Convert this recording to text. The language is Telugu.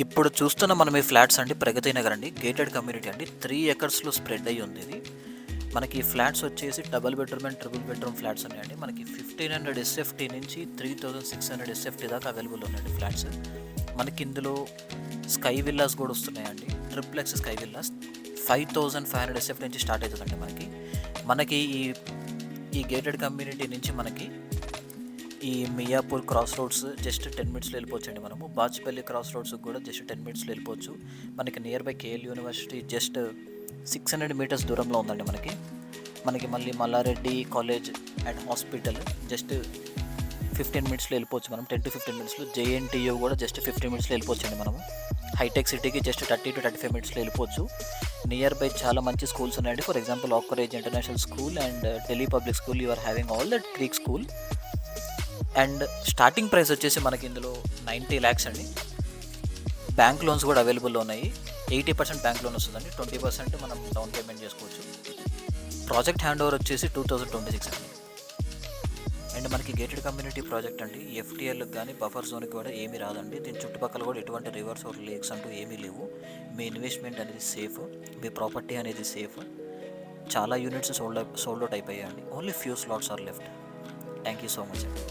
ఇప్పుడు చూస్తున్న మనం ఈ ఫ్లాట్స్ అండి ప్రగతి నగర్ అండి, గేటెడ్ కమ్యూనిటీ అండి. 3 ఎకర్స్లో స్ప్రెడ్ అయ్యి ఉంది ఇది. మనకి ఫ్లాట్స్ వచ్చేసి double bedroom and triple bedroom flats ఉన్నాయండి. మనకి 1500 ఎస్ఎఫ్టీ నుంచి 3600 ఎస్ఎఫ్టీ దాకా అవైలబుల్ ఉన్నాయండి ఫ్లాట్స్. మనకి ఇందులో స్కై విల్లాస్ కూడా వస్తున్నాయండి. ట్రిప్లెక్స్ స్కై విల్లాస్ 5500 ఎస్ఎఫ్టీ నుంచి స్టార్ట్ అవుతుందండి. మనకి ఈ గేటెడ్ కమ్యూనిటీ నుంచి మనకి ఈ మియాపూర్ క్రాస్ రోడ్స్ జస్ట్ 10 మినిట్స్లో వెళ్ళిపోవచ్చండి. మనము బాచ్పల్లి క్రాస్ రోడ్స్ కూడా జస్ట్ 10 మినిట్స్లో వెళ్ళిపోవచ్చు. మనకి near by KL university just 600 metres దూరంలో ఉందండి. మనకి మళ్ళీ Malla Reddy college and hospital just 15 మినిట్స్లో వెళ్ళిపోవచ్చు. మనం 10 to 15 మినిట్స్లో జేఎన్టీయూ కూడా జస్ట్ 15 మినిట్స్లో వెళ్ళిపోవచ్చు అండి. మనము హైటెక్ సిటీకి జస్ట్ 30 to 35 మినిట్స్లో వెళ్ళిపోవచ్చు. నియర్ బై చాలా మంచి స్కూల్స్ ఉన్నాయండి. ఫర్ ఎగ్జాంపుల్ ఆక్వరేజ్ international school and Delhi public school, you are having all that creek school. And starting price వచ్చేసి మనకి ఇందులో 90 lakhs అండి. బ్యాంక్ లోన్స్ కూడా అవైలబుల్లో ఉన్నాయి. 80% బ్యాంక్ లోన్ వస్తుందండి, 20% మనం డౌన్ పేమెంట్ చేసుకోవచ్చు. ప్రాజెక్ట్ హ్యాండ్ ఓవర్ వచ్చేసి 2026 అండి. అండ్ మనకి గేటెడ్ కమ్యూనిటీ ప్రాజెక్ట్ అండి, ఎఫ్టీఎల్కి కానీ బఫర్ జోన్కి కూడా ఏమీ రాదండి. దీని చుట్టుపక్కల కూడా ఎటువంటి రివర్స్ ఆర్ లేక్స్ అంటూ ఏమీ లేవు. మీ ఇన్వెస్ట్మెంట్ అనేది సేఫ్, మీ ప్రాపర్టీ అనేది సేఫ్. చాలా యూనిట్స్ సోల్డ్ అవుట్ అయిపోయాయండి. Only few slots are left. Thank you so much అండి.